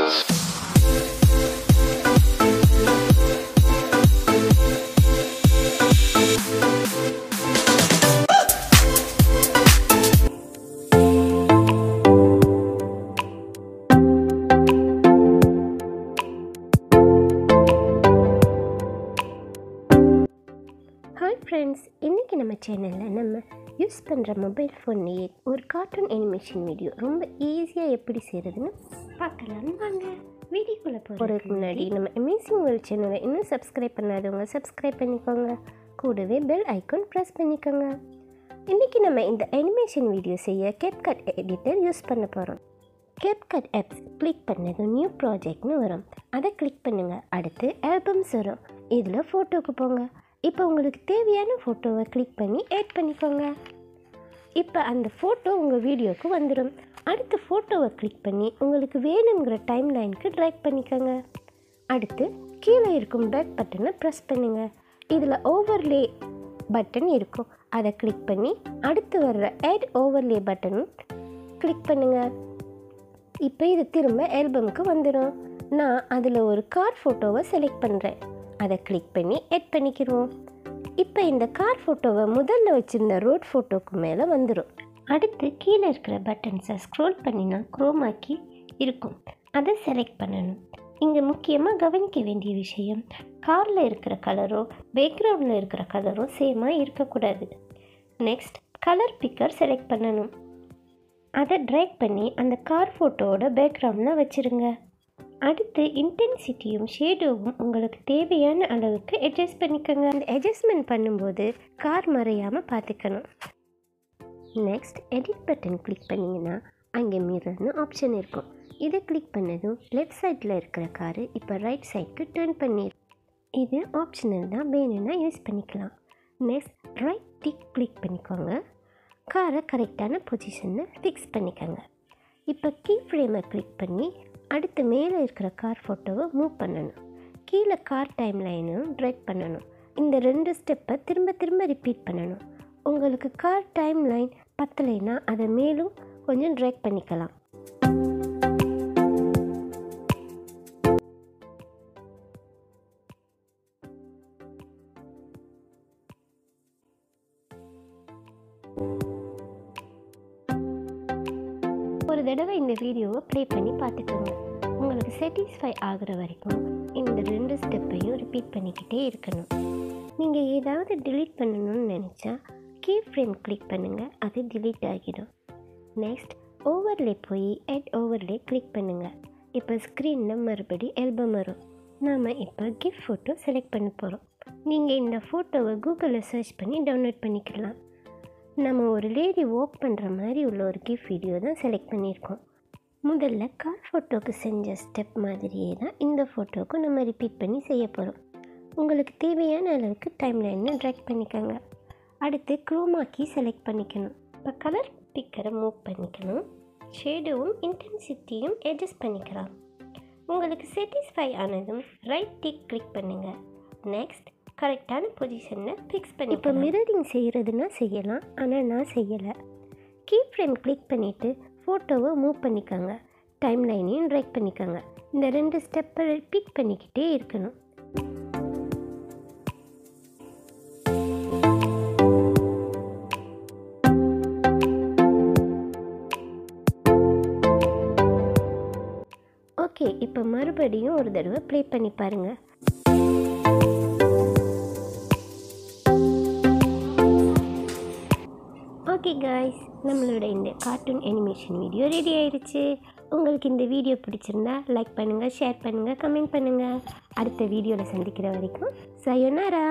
Hi friends, இன்னைக்கு நம்ம சேனலில் நம்ம யூஸ் பண்ணுற மொபைல் ஃபோன்லேயே ஒரு கார்ட்டூன் அனிமேஷன் வீடியோ ரொம்ப ஈஸியாக எப்படி செய்கிறதுன்னு பார்க்கலாம். வாங்க வீடியோக்குள்ளே போகிறதுக்கு முன்னாடி நம்ம அமேசிங் வேர்ல்ட் சேனலை இன்னும் சப்ஸ்கிரைப் பண்ணாதவங்க சப்ஸ்கிரைப் பண்ணிக்கோங்க, கூடவே பெல் ஐக்கான் ப்ரெஸ் பண்ணிக்கோங்க. இன்றைக்கி நம்ம இந்த அனிமேஷன் வீடியோ செய்ய capcut எடிட்டர் யூஸ் பண்ண போகிறோம். capcut ஆப்ஸ் கிளிக் பண்ணதும் நியூ ப்ராஜெக்ட்னு வரும், அதை கிளிக் பண்ணுங்கள். அடுத்து ஆல்பம்ஸ் வரும், இதில் ஃபோட்டோக்கு போங்க. இப்போ உங்களுக்கு தேவையான ஃபோட்டோவை கிளிக் பண்ணி ஆட் பண்ணிக்கோங்க. இப்போ அந்த ஃபோட்டோ உங்கள் வீடியோவுக்கு வந்துடும். அடுத்து ஃபோட்டோவை கிளிக் பண்ணி உங்களுக்கு வேணுங்கிற டைம் லைனுக்கு ட்ராக் பண்ணிக்கோங்க. அடுத்து கீழே இருக்கும் பேக் பட்டனை ப்ரெஸ் பண்ணுங்கள். இதில் ஓவர்லே பட்டன் இருக்கும், அதை கிளிக் பண்ணி அடுத்து வர்ற ஆட் ஓவர்லே பட்டன் கிளிக் பண்ணுங்கள். இப்போ இது திரும்ப ஆல்பமுக்கு வந்துடும். நான் அதில் ஒரு கார் ஃபோட்டோவை செலக்ட் பண்ணுறேன், அதை கிளிக் பண்ணி ஆட் பண்ணிக்கிடுவோம். இப்போ இந்த கார் ஃபோட்டோவை முதல்ல வச்சுருந்த ரோட் ஃபோட்டோக்கு மேலே வந்துடும். அடுத்து கீழே இருக்கிற பட்டன்ஸை ஸ்க்ரோல் பண்ணினா குரோமாக்கி இருக்கும், அதை செலக்ட் பண்ணணும். இங்கே முக்கியமாக கவனிக்க வேண்டிய விஷயம், காரில் இருக்கிற கலரோ பேக்ரவுண்டில் இருக்கிற கலரோ சேமாக இருக்கக்கூடாது. நெக்ஸ்ட் கலர் பிக்கர் செலக்ட் பண்ணணும், அதை ட்ராக் பண்ணி அந்த கார் ஃபோட்டோவோட பேக்ரவுண்டில் வச்சுருங்க. அடுத்து இன்டென்சிட்டியும் ஷேடோவும் உங்களுக்கு தேவையான அளவுக்கு அட்ஜஸ்ட் பண்ணிக்கோங்க. அந்த அட்ஜஸ்ட்மெண்ட் பண்ணும்போது கார் மறையாமல் பார்த்துக்கணும். நெக்ஸ்ட் எடிட் பட்டன் கிளிக் பண்ணிங்கன்னா அங்கே மிரர்னு ஆப்ஷன் இருக்கும், இதை கிளிக் பண்ணதும் லெஃப்ட் சைடில் இருக்கிற காரு இப்போ ரைட் சைடுக்கு டர்ன் பண்ணிடும். இது ஆப்ஷனல் தான், வேணும்னா யூஸ் பண்ணிக்கலாம். நெக்ஸ்ட் ரைட் டிக் கிளிக் பண்ணிக்கோங்க, காரை கரெக்டான பொசிஷனில் ஃபிக்ஸ் பண்ணிக்கோங்க. இப்போ கீ ஃப்ரேமை கிளிக் பண்ணி அடுத்து மேலே இருக்கிற கார் ஃபோட்டோவை மூவ் பண்ணணும். கீழே கார் டைம் லைனும் ட்ராக் பண்ணணும். இந்த 2 ஸ்டெப்பை திரும்ப திரும்ப ரிப்பீட் பண்ணணும். உங்களுக்கு கார் டைம் லைன் பத்தலைன்னா அதை மேலும் கொஞ்சம் ட்ராக் பண்ணிக்கலாம். ஒரு தடவை இந்த வீடியோவை ப்ளே பண்ணி பார்த்துக்கோங்க. உங்களுக்கு சாட்டிஸ்ஃபை ஆகிற வரைக்கும் இந்த 2 ஸ்டெப்பையும் ரிப்பீட் பண்ணிக்கிட்டே இருக்கணும். நீங்கள் ஏதாவது டிலீட் பண்ணணும்னு நினச்சா கீ ஃப்ரேம் கிளிக் பண்ணுங்கள், அது டிலீட் ஆகிடும். நெக்ஸ்ட் ஓவர்லே போய் ஆட் ஓவர்லே கிளிக் பண்ணுங்கள். இப்போ ஸ்க்ரீனில் மறுபடி ஆல்பம் வரும். நாம் இப்போ கிஃப்ட் ஃபோட்டோ செலக்ட் பண்ண போகிறோம். நீங்கள் இந்த ஃபோட்டோவை கூகுளில் சர்ச் பண்ணி டவுன்லோட் பண்ணிக்கலாம். நம்ம ஒரு லேடி வாக் பண்ணுற மாதிரி உள்ள ஒரு கிஃப்ட் வீடியோ தான் செலக்ட் பண்ணியிருக்கோம். முதல்ல கார் ஃபோட்டோவுக்கு செஞ்ச ஸ்டெப் மாதிரியே தான் இந்த ஃபோட்டோவுக்கும் நம்ம ரிப்பீட் பண்ணி செய்ய போகிறோம். உங்களுக்கு தேவையான அளவுக்கு டைம் லைனை ட்ராக் பண்ணிக்கோங்க. அடுத்து குரோமாக்கி செலக்ட் பண்ணிக்கணும். இப்போ கலர் பிக்கரை மூவ் பண்ணிக்கணும். ஷேடோவும் இன்டென்சிட்டியும் அட்ஜஸ்ட் பண்ணிக்கலாம். உங்களுக்கு சாட்டிஸ்ஃபை ஆனதும் ரைட் டிக் கிளிக் பண்ணுங்கள். நெக்ஸ்ட் கரெக்டான பொசிஷனில் ஃபிக்ஸ் பண்ணி. இப்போ மிரரிங் செய்கிறதுனா செய்யலாம், ஆனால் நான் செய்யலை. கீ ஃப்ரேம் கிளிக் பண்ணிவிட்டு ஃபோட்டோவை மூவ் பண்ணிக்கோங்க, டைம் லைனையும் ட்ராக் பண்ணிக்கோங்க. இந்த 2 ஸ்டெப்பை ரிப்பீட் பண்ணிக்கிட்டே இருக்கணும். ஓகே, இப்போ மறுபடியும் ஒரு தடவை ப்ளே பண்ணி பாருங்கள். ஓகே காய்ஸ், நம்மளோட இந்த கார்ட்டூன் அனிமேஷன் வீடியோ ரெடி ஆயிடுச்சு. உங்களுக்கு இந்த வீடியோ பிடிச்சிருந்தா லைக் பண்ணுங்கள், ஷேர் பண்ணுங்கள், கமெண்ட் பண்ணுங்கள். அடுத்த வீடியோவில் சந்திக்கிற வரைக்கும் சயோனாரா.